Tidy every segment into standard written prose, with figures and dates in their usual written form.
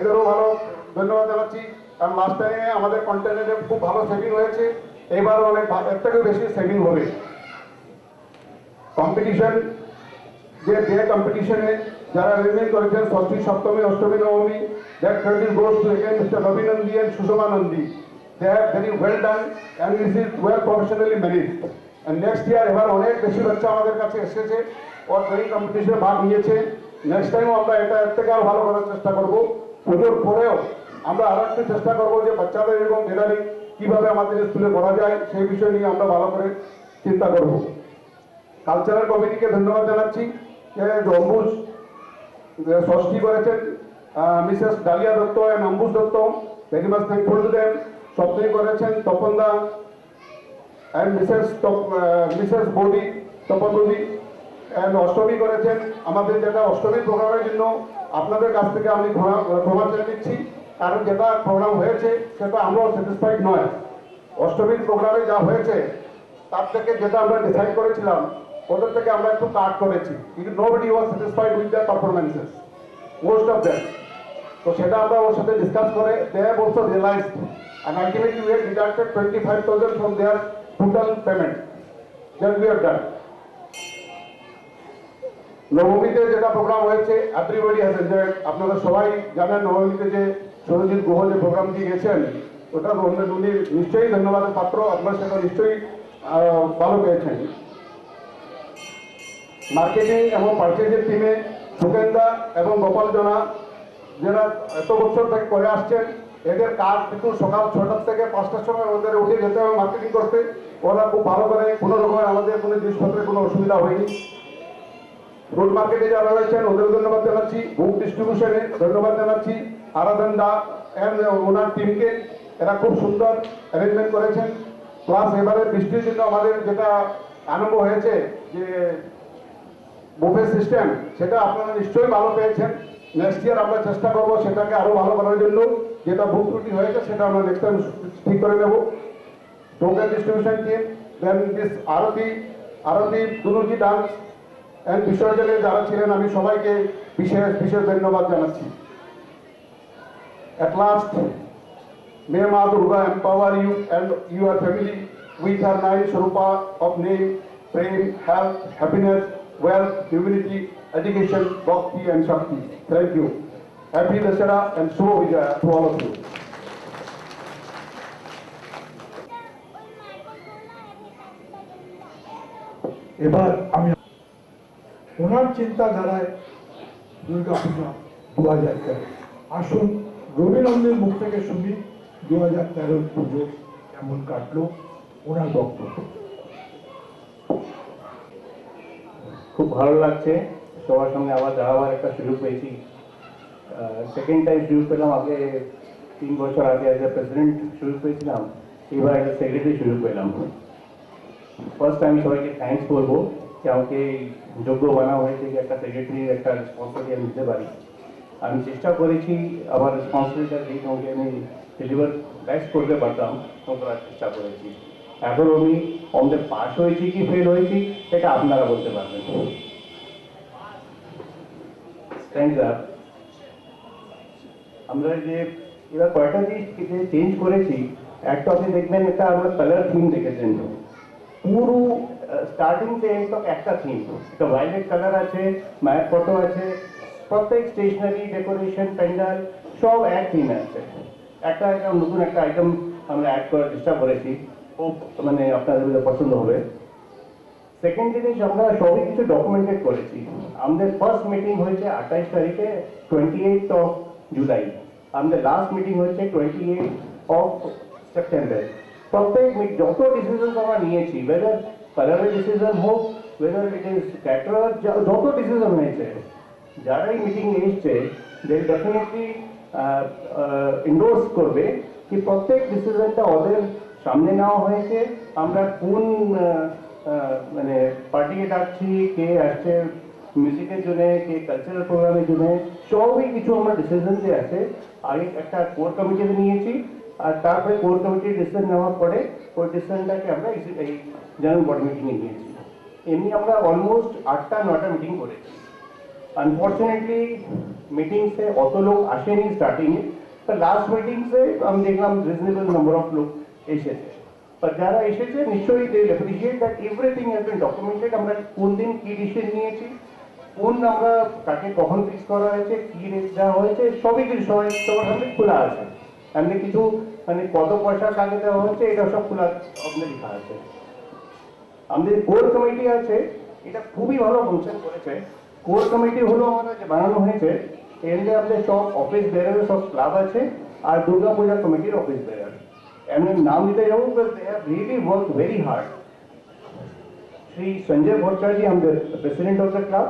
এদেরও ভালো ধন্যবাদ জানাচ্ছি, কারণ লাস্ট টাইমে আমাদের কন্টেন্টে খুব ভালো সেভিং হয়েছে, এবার অনেক এর থেকেও বেশি সেভিং হবে। কম্পিটিশন যে কম্পিটিশনে যারা অ্যারেঞ্জমেন্ট করেছেন ষষ্ঠী, সপ্তমী, অষ্টমী, নবমী, that credit goes to again mister Rabi Nandi and Sushma Nandi. They have very well done and this is well professionally managed. And next year এবার অনেক বেশি বাচ্চা আমাদের কাছে এসেছে ও ড্রয়িং কম্পিটিশনে ভাগ নিয়েছে। নেক্সট টাইমও আমরা এটা এর থেকে আরো ভালো করার চেষ্টা করব। পুজোর পরেও আমরা আরো একটু চেষ্টা করবো যে বাচ্চাদের এরকম গ্যালারি কিভাবে আমাদের স্কুলে করা যায় সেই বিষয় নিয়ে আমরা ভালো করে চিন্তা করব। কালচারাল কমিটিকে ধন্যবাদ জানাচ্ছি যে অম্বুজ ষষ্ঠী করেছেন Mrs Dalia Dutta and Ambuj Dutta, very much thankful to them. Saptami করেছেন তপন দা এন্ড মিসেস বৌদি, তপন বৌদি। এন্ড অষ্টমী করেছেন আমাদের, যেটা অষ্টমী প্রোগ্রামের জন্য আপনাদের কাছ থেকে আমি ক্ষমা চেয়ে নিচ্ছি, কারণ যেটা প্রোগ্রাম হয়েছে সেটা আমরাও স্যাটিসফাইড নয়। অষ্টমীর প্রোগ্রামে যা হয়েছে তার থেকে যেটা আমরা ডিসাইড করেছিলাম ওদের থেকে আমরা একটু কাট করেছি, কিন্তু nobody was satisfied with their performances, most of them. তো সেটা আমরা ওর সাথে ডিসকাস করে they have also realized and ultimately we have deducted 25,000 from their total payment that we have done. নবমীতে যেটা প্রোগ্রাম হয়েছে এভরিবডি হ্যাজ এনজয়েড। আপনারা সবাই জানেন নবমীতে যে সৌরজিৎ গুহ যে প্রোগ্রাম দিয়ে গেছেন ওটা উনি নিশ্চয়ই ধন্যবাদের পাত্র, আপনারা সেটা নিশ্চয়ই ভালো পেয়েছেন। মার্কেটিং এবং পারচেজের টিমে সুকেন্দা এবং গোপাল জনা যারা এত বছর থেকে করে আসছেন, এদের কাজ কিন্তু সকাল 6টা থেকে 5টার সময় ওদের উঠে যেতে হবে মার্কেটিং করতে। ওরা খুব ভালো করে, কোনো রকমের আমাদের কোনো জিনিসপত্রের কোনো অসুবিধা হয়নি। রোড মার্কেটে যারা রয়েছেন ওদের ধন্যবাদ জানাচ্ছি, বুক ডিস্ট্রিবিউশনে ধন্যবাদ জানাচ্ছি আরাধন দা এন্ড ওনার টিমকে, এরা খুব সুন্দর অ্যারেঞ্জমেন্ট করেছেন। প্লাস এবারে বৃষ্টির জন্য আমাদের যেটা আরম্ভ হয়েছে যে বুফে সিস্টেম, সেটা আপনারা নিশ্চয়ই ভালো পেয়েছেন। নেক্সট ইয়ার আমরা চেষ্টা করবো সেটাকে আরো ভালো করার জন্য, যেটা ভুল ত্রুটি হয়েছে সেটা আমরা নেক্সট টাইম ঠিক করে নেব। Token distribution team, then this aarti dhunuchi dance and বিসর্জনে যারা ছিলেন আমি সবাইকে বিশেষ বিশেষ ধন্যবাদ জানাচ্ছি। At last, may Ma Durga empower you and your family with her 9 Swarupa of name, prem, health, happiness, wealth, humility, education, bhakti and shakti. Thank you. Happy Dasara and Shubha Vijaya to all of you. এবার আমি ওনার চিন্তাধারায় দুর্গা পূজা 2013, আসুন রবিনন্দের মুখ থেকে শুনি 2013 পুজো কেমন কাটলো, ওনার বক্তব্য। খুব ভালো লাগছে সবার সঙ্গে আবার দাঁড়াবার একটা সুযোগ পেয়েছি। সেকেন্ড টাইম সুযোগ পেলাম, আগে 3 বছর আগে অ্যাজ এ প্রেসিডেন্ট সুযোগ পেয়েছিলাম, এবার অ্যাজ এ সেক্রেটারি সুযোগ পেলাম। ফার্স্ট আমি সবাইকে থ্যাঙ্কস বলবো যে আমাকে যোগ্য বানা হয়েছে যে একটা সেক্রেটারির একটা রেসপন্সিবিলিটি আমি নিতে পারি। আমি চেষ্টা করেছি আমার রেসপন্সিবিলিটিটা যেই সঙ্গে আমি ডেলিভার বেস্ট করতে পারতাম করার চেষ্টা করেছি। এখন আমি আমাদের পাস হয়েছি কি ফেল হয়েছি এটা আপনারা বলতে পারবেন। আমরা যে এবার কয়েকটা জিনিস চেঞ্জ করেছি, একটা আপনি দেখবেন এটা আমরা কালার থিম দেখেছেন, পুরো স্টার্টিং থেকে এন্ড তক একটা থিম, একটা ভায়োলেট কালার আছে, ম্যাট ফটো আছে, প্রত্যেক স্টেশনারি ডেকোরেশন প্যান্ডাল সব এক থিমে আছে। একটা নতুন একটা আইটেম আমরা অ্যাড করার চেষ্টা করেছি, ও মানে আপনাদের পছন্দ হবে। সেকেন্ড জিনিস, আমরা সবই কিছু ডকুমেন্টেড করেছি। আমাদের ফার্স্ট মিটিং হয়েছে 28 তারিখে 28 জুলাই, আমাদের লাস্ট মিটিং হয়েছে 28 সেপ্টেম্বর। প্রত্যেক যত ডিসিশন আমরা নিয়েছি, ওয়েদার কালারের ডিসিশন হোক, ওয়েদার ইট ইজ ক্যাটারার, যত ডিসিশন হয়েছে যারাই মিটিং এসছে দে ডেফিনেটলি ইন্ডোর্স করবে কি প্রত্যেক ডিসিশনটা ওদের সামনে নেওয়া হয়েছে। আমরা কোন মানে পার্টিকে ডাকছি, কে আসছে মিউজিকের জন্য, কে কালচারাল প্রোগ্রামের জন্য, সবই কিছু আমরা ডিসিশন যে আছে আগে একটা কোর কমিটিতে নিয়েছি, আর তারপরে কোর কমিটির ডিসিশন নেওয়ার পরে ওই ডিসিশনটাকে আমরা এই জেনারেল বডি মিটিংয়ে নিয়েছি। এমনি আমরা অলমোস্ট 8টা 9টা মিটিং করেছি। আনফর্চুনেটলি মিটিংসে অত লোক আসেনি স্টার্টিংয়ে, তো লাস্ট মিটিংসে আমি দেখলাম রিজনেবল নাম্বার অফ লোক এসেছে। বা যারা এসেছে নিশ্চয়ই they appreciate that everything has been documented. আমরা কোন দিন কী ডিসিশন নিয়েছি, কোন আমরা কাকে কখন ফিক্স করা হয়েছে, কী রেট দেওয়া হয়েছে, সবই কিছু সবাই সবার সামনে খোলা আছে। এমনি কিছু মানে কত পয়সা কাকে দেওয়া হচ্ছে এটা সব খোলা আপনার লেখা আছে। আমাদের কোর কমিটি আছে, এটা খুবই ভালো ফাংশন করেছে। কোর কমিটি হলো আমাদের যে বানানো হয়েছে, এর যে আমাদের সব অফিস বেরার সব ক্লাব আছে আর দুর্গা পূজা কমিটির অফিস বেরার। এমনি নাম দিতে যাবো, but they have really work very hard. Shri Sanjay Bhattacharya আমাদের president of the club,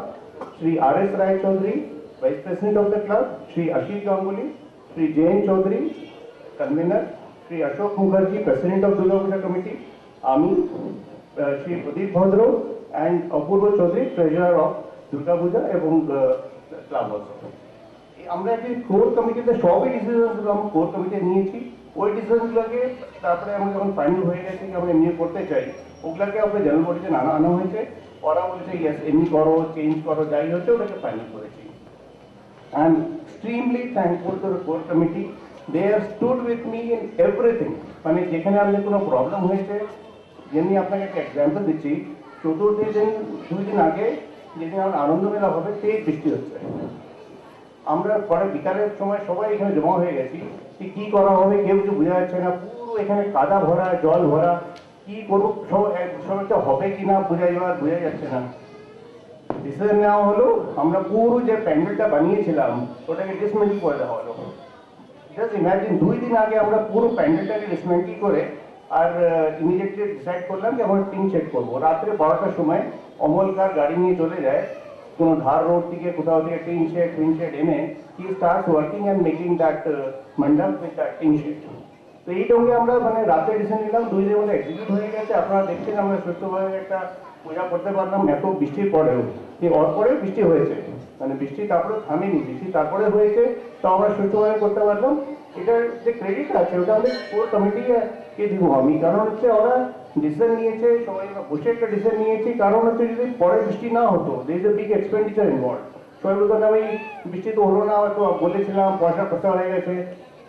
Shri R.S. Roy Chowdhury vice president of the club, Shri Ashis Ganguly, Shri Jayanta Chowdhury convener, Shri Ashok Mukherjee president of Durga Puja committee, আমি Shri Pradip Bhadra and Apurba Chowdhury treasurer of Durga Puja এবং ক্লাব অলসো। আমরা একটি কোর কমিটিতে সবই ডিসিশনগুলো আমরা কোর কমিটি নিয়েছি। ওই ডিসিশনগুলোকে তারপরে আমরা যখন ফাইনাল হয়ে গেছে যে আমরা এমনি করতে চাই, ওগুলোকে আমরা জেনারেল বডিতে আনা হয়েছে। ওরা বলেছে ইয়েস এমনি করো, চেঞ্জ করো, যাই হচ্ছে ওটাকে ফাইনাল করেছি। I am extremely thankful to the core committee. They have stood with me in everything. মানে যেখানে আমাদের কোনো প্রবলেম হয়েছে, যেমনি আপনাকে একটা এক্সাম্পল দিচ্ছি, চতুর্থী দিন 2 দিন আগে যেদিন আমার আনন্দ মেলা হবে সেই বৃষ্টি হচ্ছে। আমরা পরে বিকালের সময় সবাই এখানে জমা হয়ে গেছি, কি করা হবে কেউ কিছু বোঝা যাচ্ছে না, পুরো এখানে কাদা ভরা, জল ভরা, কি করবো সময়টা হবে কি না বোঝা যাচ্ছে না। ডিসিশন নেওয়া হলো আমরা পুরো যে প্যান্ডেলটা বানিয়েছিলাম ওটাকে ডিসমেন্টল করে দেওয়া হলো। জাস্ট ইমাজিন 2 দিন আগে আমরা পুরো প্যান্ডেলটাকে ডিসমেন্টল করে আর ইমিডিয়েটলি ডিসাইড করলাম যে আমরা টিন শেড করবো। রাত্রে 12টার সময় অমলকার গাড়ি নিয়ে চলে যায় কোনো ধার রোড থেকে কোথাও থেকে টিন শেড এনে হি starts working and making that মণ্ডপ উইথ দ্যাট টিন শেড। তো এই সঙ্গে আমরা মানে রাতে ডিসিশন নিলাম, 2 দিনের মধ্যে এক্সিকিউট হয়ে গেছে। আপনারা দেখছেন আমরা সুস্থভাবে একটা পূজা করতে পারলাম এত বৃষ্টির পরেও। ওর পরেও বৃষ্টি হয়েছে, মানে বৃষ্টি তারপরে থামেনি, বৃষ্টি তারপরে হয়েছে, তো আমরা সুস্থভাবে করতে পারলাম। এটার যে ক্রেডিট আছে ওটা আমাদের কোর কমিটিকে দিব আমি, কারণ হচ্ছে ওরা ডিসিশন নিয়েছে, সবাই বসে একটা ডিসিশন নিয়েছি। কারণ হচ্ছে যদি পরে বৃষ্টি না হতো, there is a big expenditure involve. সবাই বলতো না ভাই বৃষ্টি তো হলো না, হয়তো বলেছিলাম পয়সা খরচা হয়ে গেছে।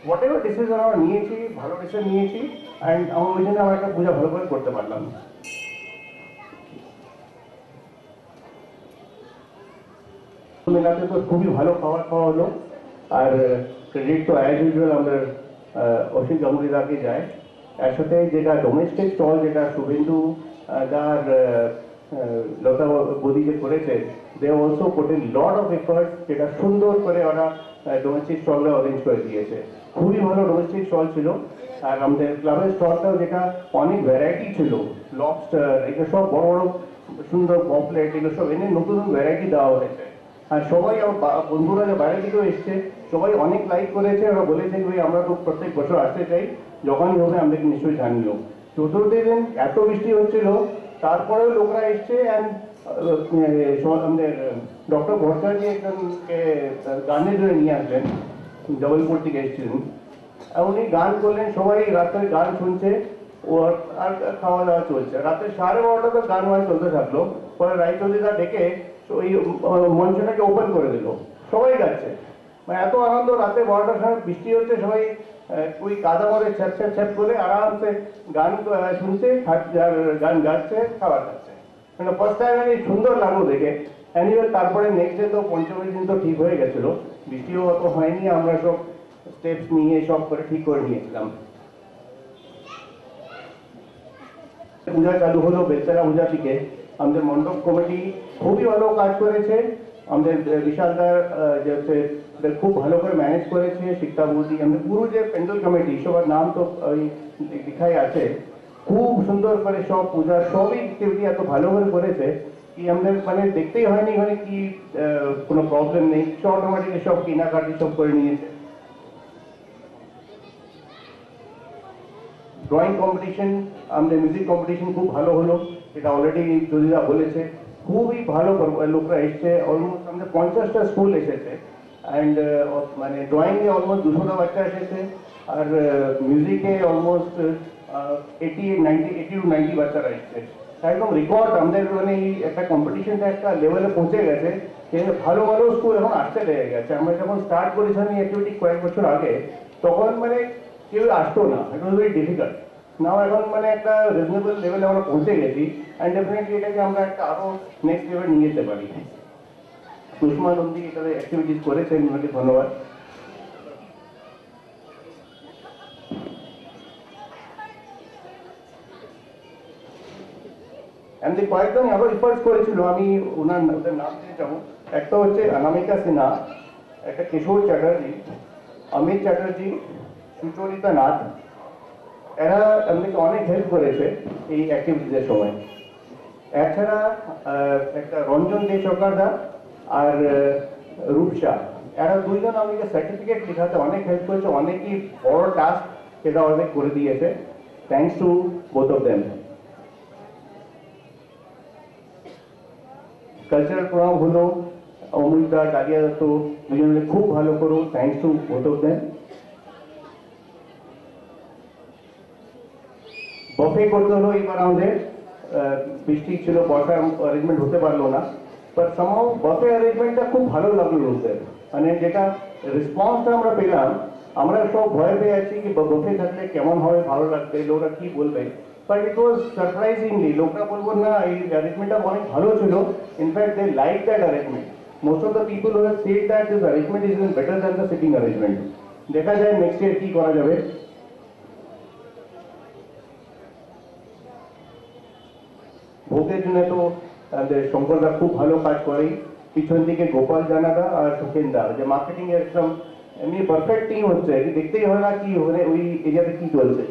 হোয়াট এভার ডিসিশন আমরা নিয়েছি, ভালো ডিসিশন নিয়েছি, অ্যান্ড আমার ওই জন্য আমরা একটা পূজা ভালো করে করতে পারলাম। মেলাতে তো খুবই ভালো খাবার খাওয়া হলো, আর ক্রেডিট তো অ্যাজ ইউজুয়াল আমাদের অসিত গাঙ্গুলি দাকে যায়। এর সাথে যেটা ডোমেস্টিক স্টল যেটা শুভেন্দু দার লতা বদি যে করেছে, they also put in lot of effort, যেটা সুন্দর করে ওরা ডোমেস্টিক স্টলটা অরেঞ্জ করে দিয়েছে। খুবই ভালো ডোমেস্টিক স্টল ছিল। আর আমাদের ক্লাবের স্টলটাও যেটা অনেক ভ্যারাইটি ছিল, লবস্টার এগুলো সব বড় বড় সুন্দর পপলেট এগুলো সব এনে নতুন ভ্যারাইটি দেওয়া হয়েছে। আর সবাই আমার বন্ধুরা যে বাইরে থেকেও এসছে সবাই অনেক লাইক করেছে। ওরা বলেছে ভাই আমরা তো প্রত্যেক বছর আসতে চাই, যখনই হবে আমাদেরকে নিশ্চয়ই জানিও। চতুর্থী দিন এত বৃষ্টি হচ্ছিল, তারপরেও লোকরা এসছে। অ্যান্ড আমাদের ডক্টর ভট্টাচার্য একজনকে গানের জন্য নিয়ে আসলেন, জবলপুর থেকে এসেছিলেন। উনি গান করলেন, সবাই রাত্রে গান শুনছে ও আর খাওয়া দাওয়া চলছে। রাত্রে 12:30 তো গান ওয়ান চলতে থাকলো। পরে রায়চৌধুরীরা ডেকে ওই মঞ্চটাকে ওপেন করে দিল, সবাই গাচ্ছে। মানে এত আনন্দ, রাতে 12টার সময় বৃষ্টি হচ্ছে, সবাই ওই কাদা মরে ছ্যাপ করে আরামসে গান শুনছে, গান গাচ্ছে, খাবার খাচ্ছে। মানে ফার্স্ট টাইম আমি সুন্দর লাগলো দেখে। অ্যানিওয়াল তারপরে নেক্সট ডে তো পঞ্চমীর দিন তো ঠিক হয়ে গেছিলো, বৃষ্টিও অত হয়নি। আমরা সব স্টেপস নিয়ে সব করে ঠিক করে নিয়েছিলাম। পূজা চালু হলো বেলতলা পূজা থেকে। আমাদের মণ্ডপ কমিটি খুবই ভালো কাজ করেছে। আমাদের বিশালদার যে হচ্ছে খুব ভালো করে ম্যানেজ করেছে, শিক্ষা বৌদি, আমাদের পুরো যে প্যান্ডেল কমিটি সবার নাম তো ওই লেখাই আছে। খুব সুন্দর করে সব পূজা সবই অ্যাক্টিভিটি এত ভালো করে করেছে কি আমাদের মানে দেখতেই হয়নি মানে কি কোনো প্রবলেম নেই, সব অটোমেটিক সব কেনাকাটি সব করে নিয়েছে। ড্রয়িং কম্পিটিশন, আমাদের মিউজিক কম্পিটিশন খুব ভালো হলো, এটা অলরেডি যদিদা বলেছে। খুবই ভালো লোকরা এসছে, অলমোস্ট আমাদের 50টা স্কুল এসেছে। অ্যান্ড মানে ড্রয়িংয়ে অলমোস্ট 200টা বাচ্চা এসেছে, আর মিউজিকে অলমোস্ট 80 to 90 বাচ্চারা এসছে। একদম রেকর্ড আমাদের মানে এই একটা কম্পিটিশনটা একটা লেভেলে পৌঁছে গেছে যে ভালো ভালো স্কুল এখন আসতে লেগে গেছে। আমরা যখন স্টার্ট করেছিলাম এই অ্যাক্টিভিটি কয়েক বছর আগে, তখন মানে কেউ আসতো না, ইট ওয়াজ ভেরি ডিফিকাল্ট। নাও এখন মানে একটা রিজনেবল লেভেলে আমরা পৌঁছে গেছি, অ্যান্ড ডেফিনেটলি এটাকে আমরা একটা আরো নেক্সট লেভেল নিয়ে যেতে পারি। সুষমা নন্দী এটাতে অ্যাক্টিভিটিস করেছেন, ওনাকে ধন্যবাদ। আমি কয়েকজন আরো রিফার্স করেছিল, আমি ওনার ওদের নাম দিয়ে যাবো। একটা হচ্ছে অনামিকা সিনহা, একটা কিশোর চ্যাটার্জি, অমিত চ্যাটার্জি, সুচরিতা নাথ। এরা আমাদেরকে অনেক হেল্প করেছে এই অ্যাক্টিভিটিসের সময়। এছাড়া একটা রঞ্জন দে সরকারদা আর রূপসা, এরা দুইজন আমাকে সার্টিফিকেট লেখাতে অনেক হেল্প করেছে, অনেকই বড় টাস্ক সেটা অনেক করে দিয়েছে। Thanks to both of them. Cultural programme হলো, অমৃতা, ডালিয়া দত্ত দুজনে খুব ভালো করো, thanks to both of them. Buffet করতে হলো এবার আমাদের, বৃষ্টি ছিল, বসার অ্যারেঞ্জমেন্ট হতে পারলো না, বাট সামহাউ বফে অ্যারেঞ্জমেন্টটা খুব ভালো লাগলো লোকদের। মানে যেটা রেসপন্সটা আমরা পেলাম, আমরা সব ভয় পেয়ে আছি কি বফে থাকলে কেমন হবে, ভালো লাগবে, লোকরা কি বলবে, বাট ইট ওয়াজ সারপ্রাইজিংলি, লোকরা বলবো না এই অ্যারেঞ্জমেন্টটা অনেক ভালো ছিল। In fact they like that arrangement. Most of the people who have said that this arrangement is even better than the sitting arrangement. দেখা যায় নেক্সট ইয়ার কি করা যাবে। ভোগের জন্য তো আমাদের শঙ্করদা খুব ভালো কাজ করে, পিছন দিকে গোপাল জানাদা আর সুখেন্দা, যে মার্কেটিং এর একদম এমনি পারফেক্ট টিম হচ্ছে, দেখতেই হয় না কি মানে ওই এরিয়াতে কি চলছে।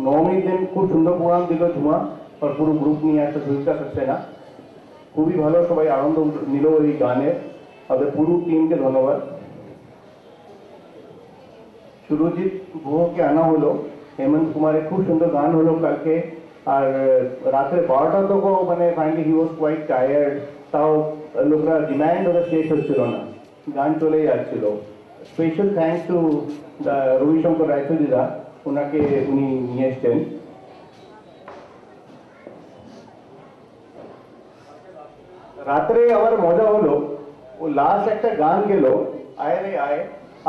নবমীর দিন খুব সুন্দর প্রোগ্রাম দিল ঝুমা, আর পুরো গ্রুপ নিয়ে একটা সুবিধা থাকছে না, খুবই ভালো, সবাই আনন্দ নিল এই গানের। আমাদের পুরো টিমকে ধন্যবাদ। সুরজিৎ গুহকে আনা হলো, হেমন্ত কুমারের খুব সুন্দর গান হলো কালকে। আর রাত্রে 12টা তো মানে finally he was quite tired, তাও লোকরা ডিম্যান্ড ওদের শেষ হচ্ছিল না, গান চলেই যাচ্ছিল। স্পেশাল থ্যাঙ্কস টু রবিশঙ্কর রায়চৌধুরীদা, ওনাকে উনি নিয়ে এসছেন। রাত্রে আবার মজা হলো, ও লাস্ট একটা গান গেল আয় রে আয়,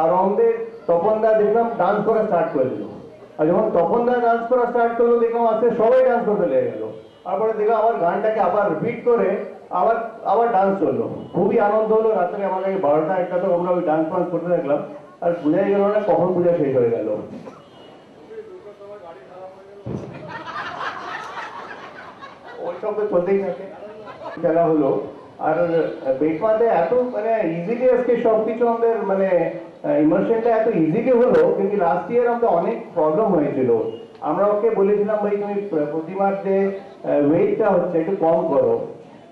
আর আমাদের তপনদা দেখলাম ডান্স করা স্টার্ট করে দিল। আর যখন তপনদা ডান্স করা স্টার্ট করলো দেখলাম আজকে সবাই ডান্স করতে লেগে গেল। তারপরে দেখলাম আবার গানটাকে আবার রিপিট করে আবার আবার ডান্স করলো, খুবই আনন্দ হলো। রাত্রে আমাদের 12টা 1টা তো আমরা ওই ডান্স ফান্স করতে থাকলাম, আর বোঝাই গেল না কখন পূজা শেষ হয়ে গেল। ওইসব তো চলতেই থাকে, খেলা হলো। আর বেটমাতে এত মানে ইজিলি আজকে সবকিছু আমাদের মানে ইমোশনটা এত ইজিলি হলো, কিন্তু লাস্ট ইয়ার আমাদের অনেক প্রবলেম হয়েছিল। আমরা ওকে বলেছিলাম ভাই তুমি প্রতিমার যে ওয়েটটা হচ্ছে একটু কম করো,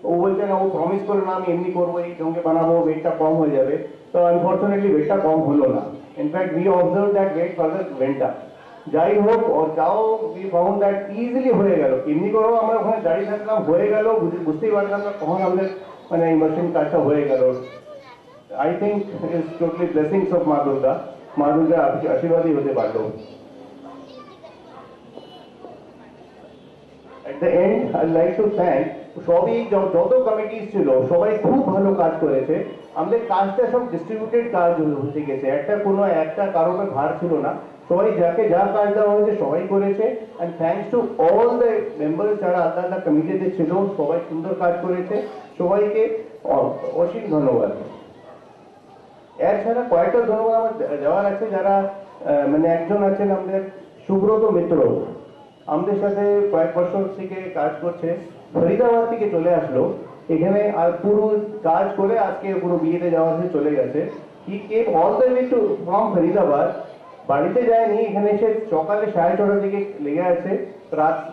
ও বলছে না, ও প্রমিস করে না আমি এমনি করবো, এই সঙ্গে বানাবো, ওয়েটটা কম হয়ে যাবে। তো আনফর্চুনেটলি ওয়েটটা কম হলো না, in fact we observe that weight further went up. যাই হোক, ওর যাও উই ফাউন্ড দ্যাট ইজিলি হয়ে গেল, এমনি করেও আমরা ওখানে দাঁড়িয়ে থাকলাম, হয়ে গেল, বুঝতেই পারলাম না কখন আমাদের মানে ইমোশন কাজটা হয়ে গেল। I think it is totally blessings of মা দুর্গা, মা দুর্গার আশীর্বাদই হতে পারলো। At the end, I'd like to thank সবই যত কমিটিস ছিল সবাই খুব ভালো কাজ করেছে। আমাদের কাজটা সব ডিস্ট্রিবিউটেড কাজ হতে গেছে, একটা কারণে ভার ছিল না, সবাই যাকে যা কাজ দেওয়া হয়েছে সবাই করেছে। And thanks to all the members যারা আলাদা আলাদা কমিটিতে ছিল, সবাই সুন্দর কাজ করেছে, সবাইকে অসীম ধন্যবাদ। এছাড়া কয়েকটা ধন্যবাদ আমার দেওয়ার আছে, যারা মানে একজন আছেন আমাদের সুব্রত মিত্র, আমাদের সাথে কয়েক বছর থেকে কাজ করছে, ফরিদাবাদ থেকে চলে আসলো এখানে, আর পুরো কাজ করে আজকে পুরো বিয়েতে যাওয়ার জন্য চলে গেছে। He came all the way to from Faridabad, বাড়িতে যায়নি, এখানে এসে সকালে 6:30টার দিকে লেগে আছে,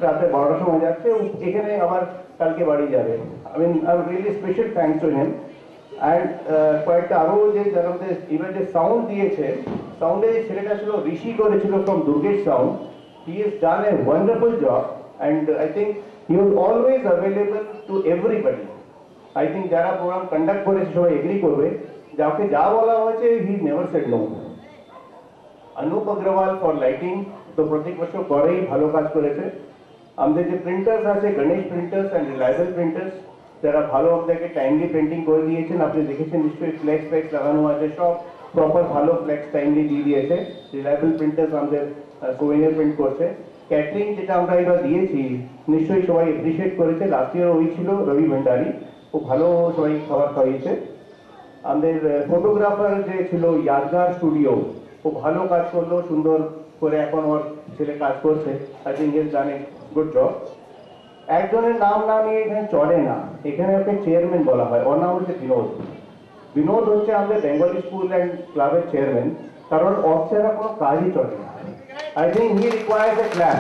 রাতে 12টার সময় যাচ্ছে, এখানে আবার কালকে বাড়ি যাবে। I mean I really special thanks to him. And কয়েকটা আরও যে যারা আমাদের এবার যে সাউন্ড দিয়েছে, সাউন্ডে যে ছেলেটা ছিল ঋষি করেছিল from Durgesh sound, he has done a wonderful job, and I think he was always available to everybody. I think যারা প্রোগ্রাম কন্ডাক্ট করেছে সবাই এগ্রি করবে, যাকে যা বলা হয়েছে he never said no. Anup Agarwal for lighting তো প্রত্যেক বছর করেই ভালো কাজ করেছে। আমাদের যে প্রিন্টার্স আছে, Ganesh printers and reliable printers, যারা ভালো আমাদেরকে টাইমলি প্রিন্টিং করে দিয়েছেন। আপনি দেখেছেন নিশ্চয়ই ফ্লেক্স ফ্লেক্স লাগানো আছে, সব প্রপার ভালো ফ্লেক্স টাইমলি দিয়ে দিয়েছে। রিলায়েবল প্রিন্টার্স আমাদের সোভেনিয়ার প্রিন্ট করছে। ক্যাটারিং যেটা আমরা এবার দিয়েছি নিশ্চয়ই সবাই অ্যাপ্রিসিয়েট করেছে। লাস্ট ইয়ার ওই ছিল রবি ভান্ডারী, ও ভালো সবাই খাবার খাইয়েছে। আমাদের ফটোগ্রাফার যে ছিল ইয়াদগার স্টুডিও, ও ভালো কাজ করলো সুন্দর করে, এখন ওর ছেলে কাজ করছে। I think is done a good job. একজনের নাম না নিয়ে এখানে চলে না, এখানে ওকে চেয়ারম্যান বলা হয়, ওর নাম হচ্ছে বিনোদ। বিনোদ হচ্ছে আমাদের বেঙ্গলি স্কুল অ্যান্ড ক্লাবের চেয়ারম্যান, কারণ ওর ছাড়া কোনো কাজই চলে না। I think he requires A club.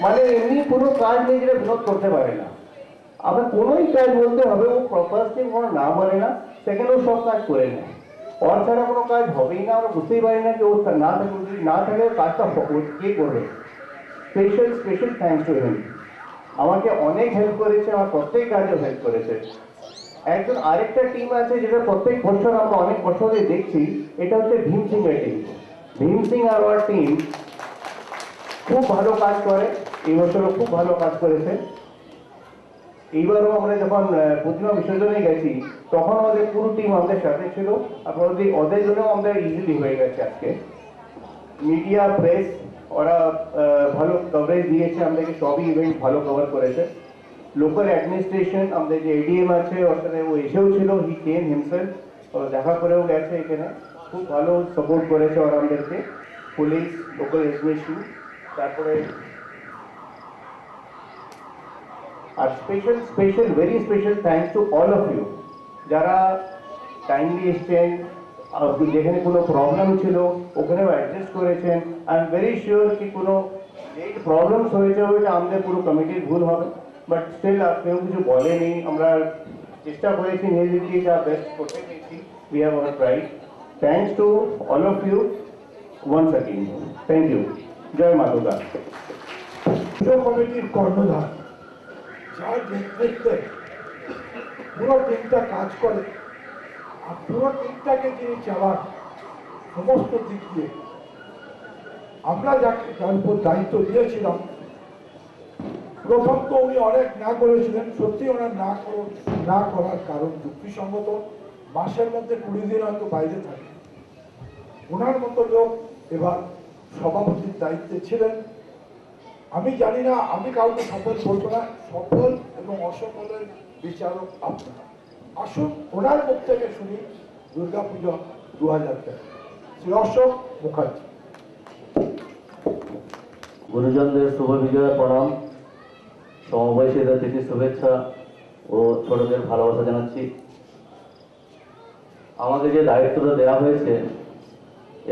মানে এমনি কোনো কাজ নেই যেটা বিনোদ করতে পারে না। আপনার কোনোই কাজ বলতে হবে, ও ফার্স্ট থিং কোনো না বলে না, সেকেন্ড ও সব কাজ করে নেয়। ওর ছাড়া কোনো কাজ হবেই না, আমরা বুঝতেই পারি না যে ও না থাকে, যদি না থাকে কাজটা কে করবে। স্পেশাল থ্যাঙ্কস টু হিম। আমাকে অনেক হেল্প করেছে, আমার প্রত্যেক কাজে হেল্প করেছে। একজন আরেকটা টিম আছে যেটা প্রত্যেক বছর আমরা অনেক বছর ধরে দেখছি, এটা হচ্ছে ভীম সিং এর টিম। ভীম সিং আর ওর টিম খুব ভালো কাজ করে, এই বছরও খুব ভালো কাজ করেছে। এইবারও আমরা যখন প্রতিমা বিসর্জনে গেছি তখন আমাদের পুরো টিম আমাদের সাথে ছিল। আপনার ওদের জন্য আমাদের ইজিলি হয়ে গেছে আজকে। মিডিয়া, প্রেস, ওরা ভালো কভারেজ দিয়েছে আমাদেরকে, সবই ইভেন্ট ভালো কভার করেছে। লোকাল অ্যাডমিনিস্ট্রেশন, আমাদের যে এডিএম আছে ওর সাথে ও এসেও ছিল, হি কেম হিমসেলফ, দেখা করেও গেছে এখানে, খুব ভালো সাপোর্ট করেছে ওরা আমাদেরকে। পুলিশ, লোকাল এডমিনিস্ট্রেশন, তারপরে আর special very special thanks to all of you যারা টাইমলি এসছেন, যেখানে কোনো প্রবলেম ছিল ওখানেও অ্যাডজাস্ট করেছেন। আই এম ভেরি শিওর কি কোনো লেট প্রবলেমস হয়েছে ওইটা আমাদের পুরো কমিটির ভুল হবে, বাট স্টিল কেউ কিছু বলেনি। আমরা চেষ্টা করেছি নিজেদেরকে যা বেস্ট করতে পেরেছি। We have our tried. Thanks to all of you once again. Thank you. জয় মা দুর্গা। পুজো কমিটির কর্ণধার, যার নেতৃত্বে পুরো টিমটা কাজ করে, আর পুরো টিমটাকে যিনি চালান সমস্ত দিক দিয়ে, আমরা যাকে তার উপর দায়িত্ব দিয়েছিলাম, প্রথম তো উনি অনেক না করেছিলেন। সত্যি ওনার না করার কারণ যুক্তিসঙ্গত। মাসের মধ্যে 20 দিন হয়তো বাইরে থাকে। ওনার মতো লোক এবার সভাপতির দায়িত্বে ছিলেন। আমি জানি না, আমি কাউকে সফল বলবো না, সফল এবং অসফলের বিচারক আপনারা। আসুন ওনার মুখ থেকে শুনি দুর্গাপুজো 2013। শ্রী অশোক মুখার্জি। গুরুজনদের শুভ বিজয় প্রণাম, সমবয়সীদের প্রীতি শুভেচ্ছা ও ছোটদের ভালোবাসা জানাচ্ছি। আমাকে যে দায়িত্বটা দেওয়া হয়েছে,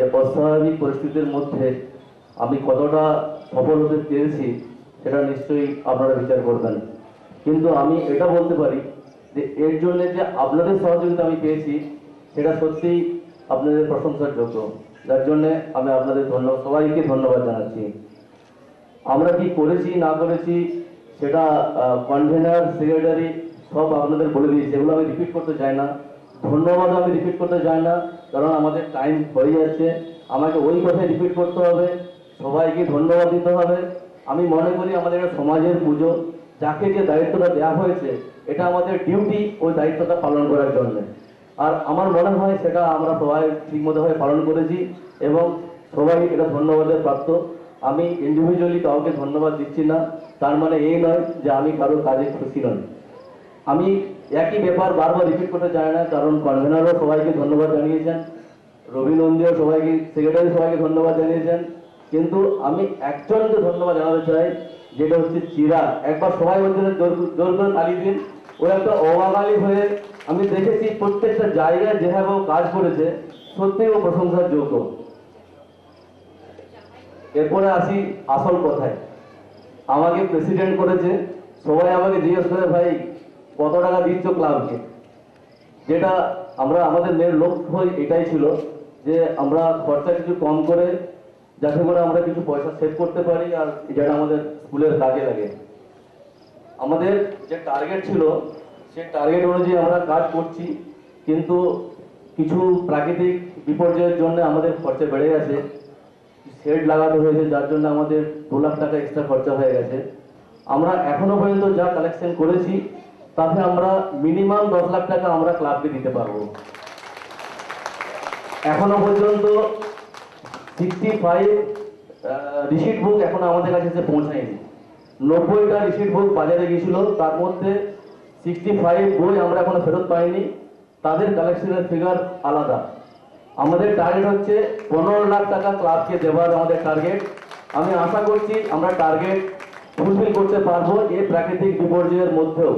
এ অস্বাভাবিক পরিস্থিতির মধ্যে আমি কতটা সফল হতে পেরেছি সেটা নিশ্চয়ই আপনারা বিচার করবেন। কিন্তু আমি এটা বলতে পারি যে এর জন্য যে আপনাদের সহযোগিতা আমি পেয়েছি সেটা সত্যিই আপনাদের প্রশংসার যোগ্য, যার জন্যে আমি আপনাদের সবাইকে ধন্যবাদ জানাচ্ছি। আমরা কি করেছি না করেছি সেটা কনভেনার, সেক্রেটারি সব আপনাদের বলে দিয়েছি, এগুলো আমি রিপিট করতে চাই না। ধন্যবাদ আমি রিপিট করতে চাই না, কারণ আমাদের টাইম হয়ে যাচ্ছে। আমাকে ওই কথাই রিপিট করতে হবে, সবাইকে ধন্যবাদ দিতে হবে। আমি মনে করি আমাদের একটা সমাজের পুজো, যাকে যে দায়িত্বটা দেওয়া হয়েছে এটা আমাদের ডিউটি ওই দায়িত্বটা পালন করার জন্য। আর আমার মনে হয় সেটা আমরা সবাই ঠিকমতোভাবে পালন করেছি এবং সবাই এটা ধন্যবাদের প্রাপ্ত। আমি ইন্ডিভিজুয়ালি কাউকে ধন্যবাদ দিচ্ছি না, তার মানে এই নয় যে আমি কারো কাজে খুশি নই। আমি একই ব্যাপার বারবার রিপিট করতে চাই না, কারণ কনভেনারও সবাইকে ধন্যবাদ জানিয়েছেন, রবি নন্দীও সবাইকে, সেক্রেটারি সবাইকে ধন্যবাদ জানিয়েছেন। কিন্তু আমি একজনকে ধন্যবাদ জানাতে চাই, যেটা হচ্ছে চিরাগ। একবার সবাই বলছে জোর করে তালি দিন। ও একটা অবাঙালি হয়ে আমি দেখেছি প্রত্যেকটা জায়গায় যেভাবে ও কাজ করেছে, সত্যি ও প্রশংসার যোগ্য। এরপরে আসি আসল কথায়। আমাকে প্রেসিডেন্ট করেছে, সবাই আমাকে জিজ্ঞেস করে ভাই কত টাকা দিচ্ছ ক্লাবকে, যেটা আমাদের মেয়ের লক্ষ্য এটাই ছিল যে আমরা খরচা কিছু কম করে, যাতে করে আমরা কিছু পয়সা সেভ করতে পারি আর যেটা আমাদের স্কুলের কাজে লাগে। আমাদের যে টার্গেট ছিল সেই টার্গেট অনুযায়ী আমরা কাজ করছি, কিন্তু কিছু প্রাকৃতিক বিপর্যয়ের জন্য আমাদের খরচা বেড়ে গেছে। শেড লাগাতে হয়েছে, যার জন্য আমাদের 2 লাখ টাকা এক্সট্রা খরচা হয়ে গেছে। আমরা এখনো পর্যন্ত যা কালেকশন করেছি তাতে আমরা মিনিমাম 10 লাখ টাকা আমরা ক্লাবকে দিতে পারবো। এখনো পর্যন্ত 65 রিসিট বুক এখনো আমাদের কাছে এসে পৌঁছায়নি। 90টা রিসিট বুক বাজারে গিয়েছিল, তার মধ্যে 65 বই আমরা এখনো ফেরত পাইনি। তাদের কালেকশনের ফিগার আলাদা। আমাদের টার্গেট হচ্ছে 15 লাখ টাকা ক্লাবকে দেওয়ার আমাদের টার্গেট। আমি আশা করছি আমরা টার্গেট ফুলফিল করতে পারবো এই প্রাকৃতিক বিপর্যয়ের মধ্যেও,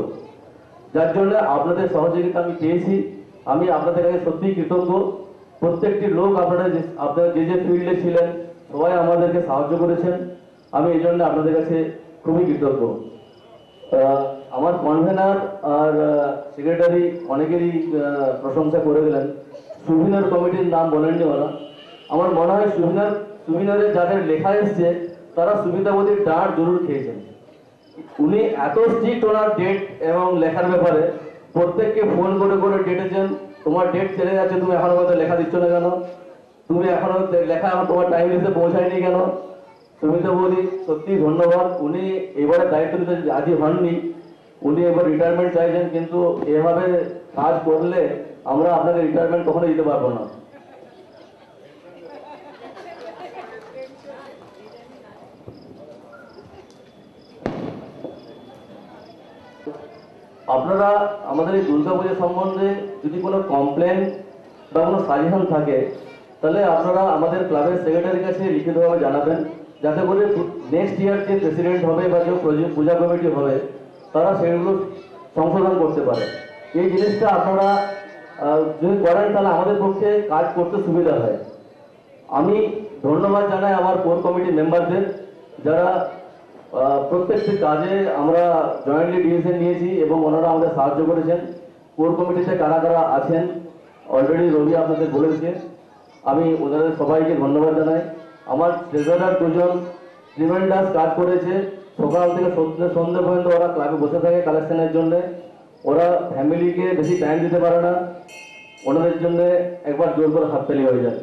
যার জন্য আপনাদের সহযোগিতা আমি পেয়েছি। আমি আপনাদের কাছে সত্যিই কৃতজ্ঞ। প্রত্যেকটি লোক আপনারা যে যে ফিল্ডে ছিলেন সবাই আমাদেরকে সাহায্য করেছেন, আমি এই জন্য আপনাদের কাছে খুবই কৃতজ্ঞ। আমার কনভেনার আর সেক্রেটারি অনেকেরই প্রশংসা করে দিলেন। সুভিনার কমিটির নাম বলেননি ওরা। আমার মনে হয় সুভিনারে যাদের লেখা এসছে তারা সুবিধাবতীর ডাঁট জরুর খেয়েছেন। উনি এত স্ট্রিক্ট ওনার ডেট এবং লেখার ব্যাপারে, প্রত্যেককে ফোন করে করে ডেটেছেন। তোমার ডেট চলে যাচ্ছে, তুমি এখনো পর্যন্ত লেখা দিচ্ছ না কেন? তুমি এখনো লেখা তোমার টাইম লিস্টে পৌঁছায়নি কেন? সুমিতা বৌদি সত্যি ধন্যবাদ। উনি এবারে দায়িত্ব নিতে রাজি হননি, উনি এবার রিটায়ারমেন্ট চাইছেন, কিন্তু এভাবে কাজ করলে আমরা আপনাকে রিটায়ারমেন্ট কখনো দিতে পারবো না। আপনারা আমাদের এই দুর্গাপূজা সম্বন্ধে যদি কোনো কমপ্লেন বা কোনো সাজেশন থাকে তাহলে আপনারা আমাদের ক্লাবের সেক্রেটারির কাছে লিখিতভাবে জানাবেন, যাতে করে নেক্সট ইয়ার যে প্রেসিডেন্ট হবে বা যে পূজা কমিটি হবে তারা সেগুলো সংশোধন করতে পারে। এই জিনিসটা আপনারা যদি করেন তাহলে আমাদের পক্ষে কাজ করতে সুবিধা হয়। আমি ধন্যবাদ জানাই আমার কোর কমিটির মেম্বারদের, যারা প্রত্যেকটি কাজে আমরা জয়েন্টলি ডিসিশন নিয়েছি এবং ওনারা আমাদের সাহায্য করেছেন। কোর কমিটিতে কারা কারা আছেন অলরেডি রবি আপনাদের বলেছে, আমি ওনাদের সবাইকে ধন্যবাদ জানাই। আমার ট্রেজারার 2 জন ট্রিমেন্ডাস কাজ করেছে, সকাল থেকে সন্ধ্যে পর্যন্ত ওরা ক্লাবে বসে থাকে কালেকশনের জন্য। ওরা ফ্যামিলিকে বেশি টাইম দিতে পারে না, ওনাদের জন্য একবার জোর করে হাততালি হয়ে যায়।